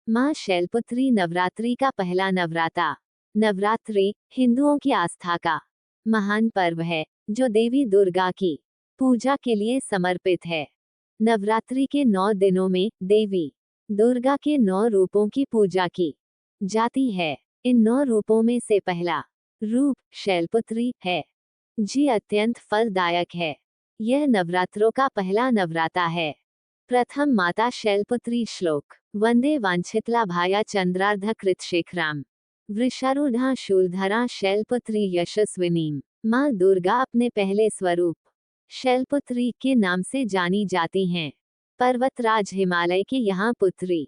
माँ शैलपुत्री नवरात्रि का पहला नवराता। नवरात्रि हिंदुओं की आस्था का महान पर्व है जो देवी दुर्गा की पूजा के लिए समर्पित है। नवरात्रि के 9 दिनों में देवी दुर्गा के 9 रूपों की पूजा की जाती है। इन 9 रूपों में से पहला रूप शैलपुत्री है जी अत्यंत फलदायक है। यह नवरात्रों का पहला नवराता है। प्रथम माता शैलपुत्री श्लोक वंदे वांछितलाभाया चंद्रार्धकृत शेखराम वृषारूढ़ा शूलधरा शैलपुत्री यशस्विनीम। माँ दुर्गा अपने पहले स्वरूप शैलपुत्री के नाम से जानी जाती हैं। पर्वतराज हिमालय के यहाँ पुत्री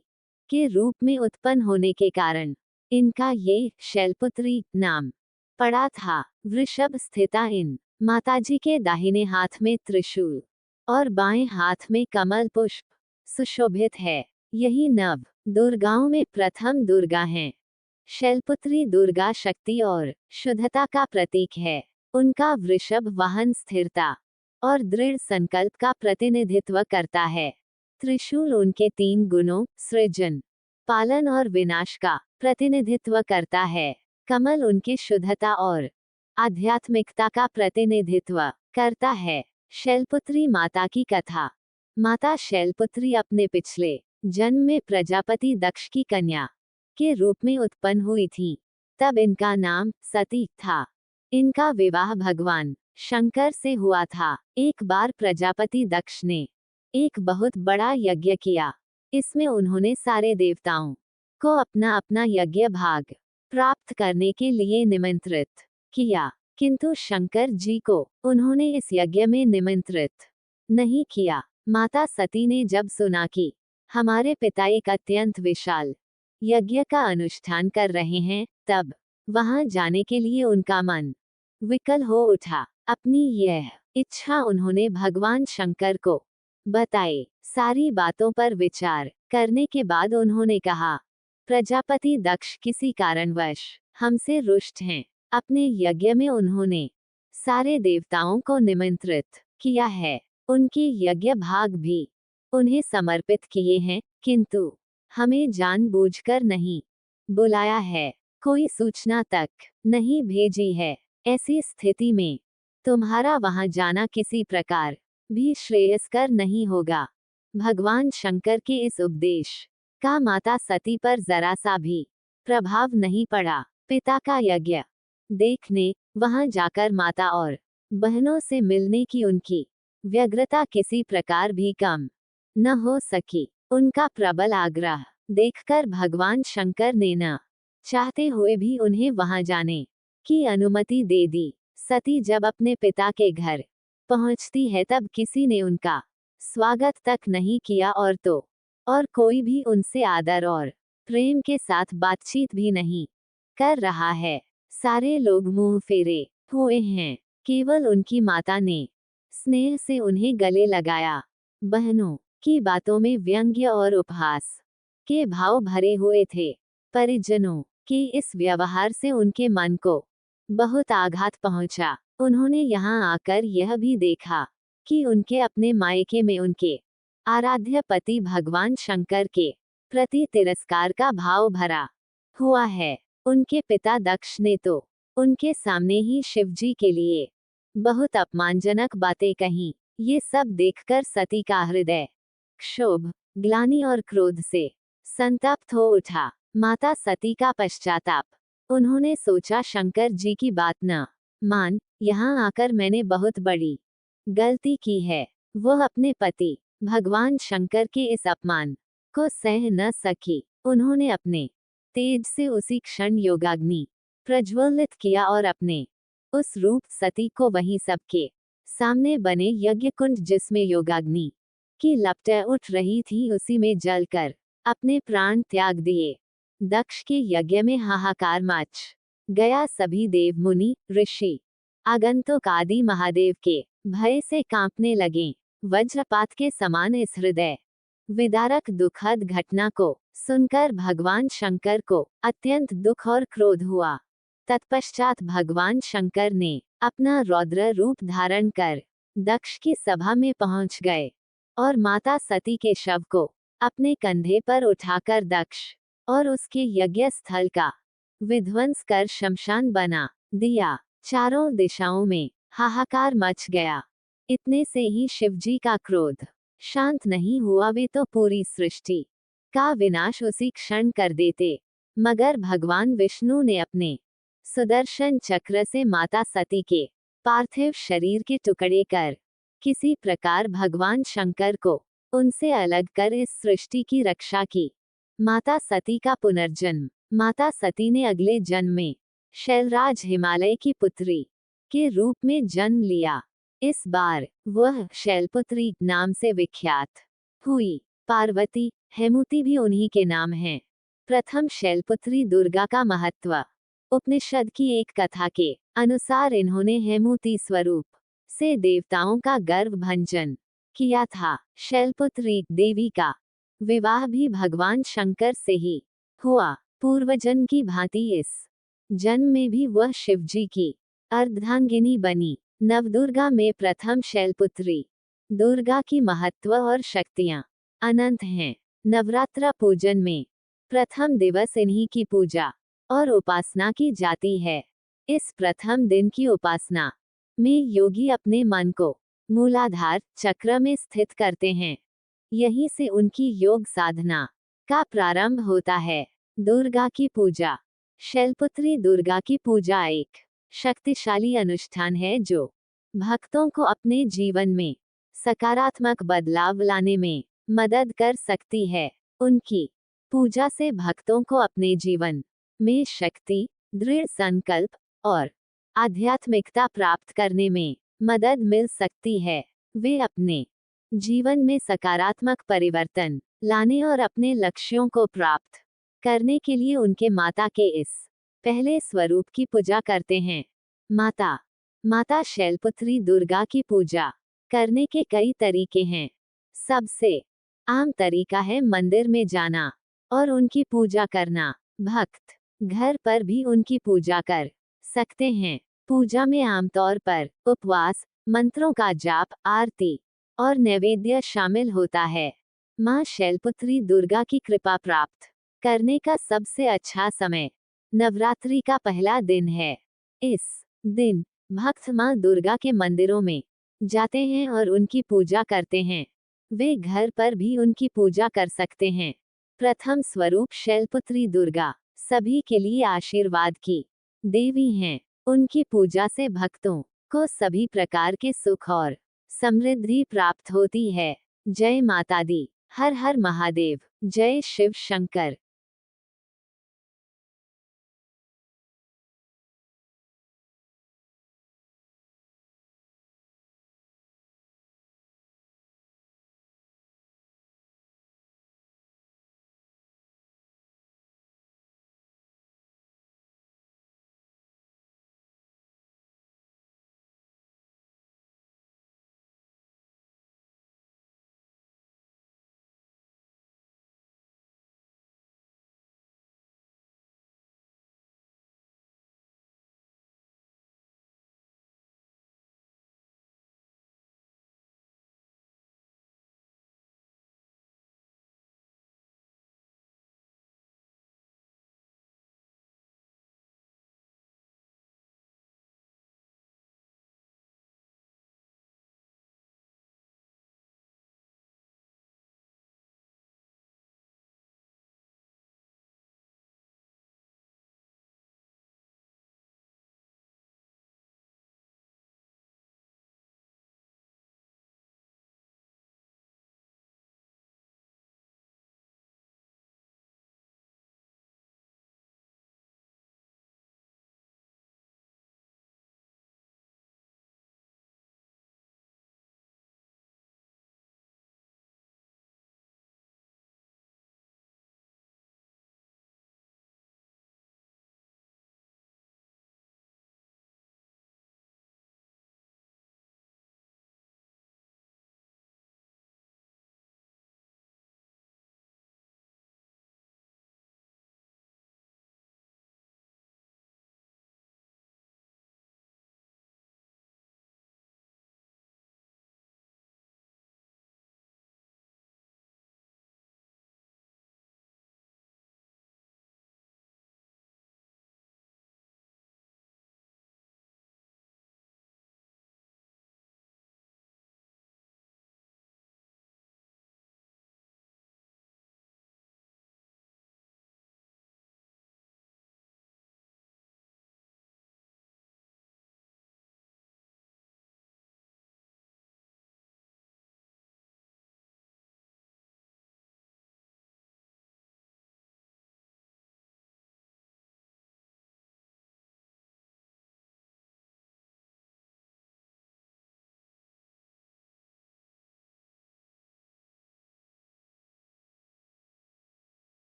के रूप में उत्पन्न होने के कारण इनका ये शैलपुत्री नाम पड़ा था। वृषभ स्थिता इन माताजी के दाहिने हाथ में त्रिशूल और बाएं हाथ में कमल पुष्प सुशोभित है। यही नव दुर्गाओं में प्रथम दुर्गा हैं। शैलपुत्री दुर्गा शक्ति और शुद्धता का प्रतीक है। उनका वृषभ वाहन स्थिरता और दृढ़ संकल्प का प्रतिनिधित्व करता है। त्रिशूल उनके 3 गुणों सृजन, पालन और विनाश का प्रतिनिधित्व करता है। कमल उनकी शुद्धता और आध्यात्मिकता का प्रतिनिधित्व करता है। शैलपुत्री माता की कथा। माता शैलपुत्री अपने पिछले जन्म में प्रजापति दक्ष की कन्या के रूप में उत्पन्न हुई थी। तब इनका नाम सती था। इनका विवाह भगवान शंकर से हुआ था। एक बार प्रजापति दक्ष ने एक बहुत बड़ा यज्ञ किया। इसमें उन्होंने सारे देवताओं को अपना अपना यज्ञ भाग प्राप्त करने के लिए निमंत्रित किया, किंतु शंकर जी को उन्होंने इस यज्ञ में निमंत्रित नहीं किया। माता सती ने जब सुना कि हमारे पिता एक अत्यंत विशाल यज्ञ का अनुष्ठान कर रहे हैं, तब वहां जाने के लिए उनका मन विकल हो उठा। अपनी यह इच्छा उन्होंने भगवान शंकर को बताई। सारी बातों पर विचार करने के बाद उन्होंने कहा, प्रजापति दक्ष किसी कारणवश हमसे रुष्ट हैं। अपने यज्ञ में उन्होंने सारे देवताओं को निमंत्रित किया है। उनके यज्ञ भाग भी उन्हें समर्पित किए हैं, किंतु हमें जानबूझकर नहीं बुलाया है, कोई सूचना तक नहीं भेजी है। ऐसी स्थिति में तुम्हारा वहां जाना किसी प्रकार भी श्रेयस्कर नहीं होगा। भगवान शंकर के इस उपदेश का माता सती पर जरा सा भी प्रभाव नहीं पड़ा। पिता का यज्ञ देखने वहां जाकर माता और बहनों से मिलने की उनकी व्यग्रता किसी प्रकार भी कम न हो सकी। उनका प्रबल आग्रह देखकर भगवान शंकर ने न चाहते हुए भी उन्हें वहां जाने की अनुमति दे दी। सती जब अपने पिता के घर पहुंचती है तब किसी ने उनका स्वागत तक नहीं किया और कोई भी उनसे आदर और प्रेम के साथ बातचीत भी नहीं कर रहा है। सारे लोग मुंह फेरे हुए हैं। केवल उनकी माता ने स्नेह से उन्हें गले लगाया। बहनों की बातों में व्यंग्य और उपहास के भाव भरे हुए थे। परिजनों के इस व्यवहार से उनके मन को बहुत आघात पहुंचा। उन्होंने यहाँ आकर यह भी देखा कि उनके अपने मायके में उनके आराध्य पति भगवान शंकर के प्रति तिरस्कार का भाव भरा हुआ है। उनके पिता दक्ष ने तो उनके सामने ही शिवजी के लिए बहुत अपमानजनक बातें कहीं। ये सब देखकर सती का हृदय क्षोभ, ग्लानि और क्रोध से संतप्त हो उठा। माता सती का पश्चाताप। उन्होंने सोचा, शंकर जी की बात न मान, यहाँ आकर मैंने बहुत बड़ी गलती की है। वह अपने पति भगवान शंकर के इस अपमान को सह न सकी। उन्होंने अपने तेज से उसी क्षण योगाग्नि प्रज्वलित किया और अपने उस रूप सती को वहीं सबके सामने बने यज्ञ कुंड जिसमें योगाग्नि की लपटें उठ रही थी, उसी में जलकर अपने प्राण त्याग दिए। दक्ष के यज्ञ में हाहाकार मच गया। सभी देव, मुनि, ऋषि, आगंतुक आदि महादेव के भय से कांपने लगे। वज्रपात के समान इस हृदय विदारक दुखद घटना को सुनकर भगवान शंकर को अत्यंत दुख और क्रोध हुआ। तत्पश्चात भगवान शंकर ने अपना रौद्र रूप धारण कर दक्ष की सभा में पहुंच गए और माता सती के शव को अपने कंधे पर उठाकर दक्ष और उसके यज्ञ स्थल का विध्वंस कर शमशान बना दिया। चारों दिशाओं में हाहाकार मच गया। इतने से ही शिवजी का क्रोध शांत नहीं हुआ, वे तो पूरी सृष्टि का विनाश उसी क्षण कर देते। मगर भगवान विष्णु ने अपने सुदर्शन चक्र से माता सती के पार्थिव शरीर के टुकड़े कर किसी प्रकार भगवान शंकर को उनसे अलग कर इस सृष्टि की रक्षा की। माता सती का पुनर्जन्म। माता सती ने अगले जन्म में शैलराज हिमालय की पुत्री के रूप में जन्म लिया। इस बार वह शैलपुत्री नाम से विख्यात हुई। पार्वती, हेमूति भी उन्हीं के नाम हैं। प्रथम शैलपुत्री दुर्गा का महत्व। उपनिषद की एक कथा के अनुसार इन्होंने हेमूति स्वरूप से देवताओं का गर्भ भंजन किया था। शैलपुत्री देवी का विवाह भी भगवान शंकर से ही हुआ। पूर्वजन्म की भांति इस जन्म में भी वह शिवजी की अर्धांगिनी बनी। नवदुर्गा में प्रथम शैलपुत्री दुर्गा की महत्व और शक्तियां अनंत हैं। नवरात्र पूजन में प्रथम दिवस इन्हीं की पूजा और उपासना की जाती है। इस प्रथम दिन की उपासना में योगी अपने मन को मूलाधार चक्र में स्थित करते हैं। यहीं से उनकी योग साधना का प्रारंभ होता है। दुर्गा की पूजा। शैलपुत्री दुर्गा की पूजा एक शक्तिशाली अनुष्ठान है जो भक्तों को अपने जीवन में सकारात्मक बदलाव लाने में मदद कर सकती है। उनकी पूजा से भक्तों को अपने जीवन में शक्ति, दृढ़ संकल्प और आध्यात्मिकता प्राप्त करने में मदद मिल सकती है। वे अपने जीवन में सकारात्मक परिवर्तन लाने और अपने लक्ष्यों को प्राप्त करने के लिए उनके माता के इस पहले स्वरूप की पूजा करते हैं। माता शैलपुत्री दुर्गा की पूजा करने के कई तरीके हैं। सबसे आम तरीका है मंदिर में जाना और उनकी पूजा करना। भक्त घर पर भी उनकी पूजा कर सकते हैं। पूजा में आमतौर पर उपवास, मंत्रों का जाप, आरती और नैवेद्य शामिल होता है। मां शैलपुत्री दुर्गा की कृपा प्राप्त करने का सबसे अच्छा समय नवरात्रि का पहला दिन है। इस दिन भक्त मां दुर्गा के मंदिरों में जाते हैं और उनकी पूजा करते हैं। वे घर पर भी उनकी पूजा कर सकते हैं। प्रथम स्वरूप शैलपुत्री दुर्गा सभी के लिए आशीर्वाद की देवी हैं। उनकी पूजा से भक्तों को सभी प्रकार के सुख और समृद्धि प्राप्त होती है। जय माता दी। हर हर महादेव। जय शिव शंकर।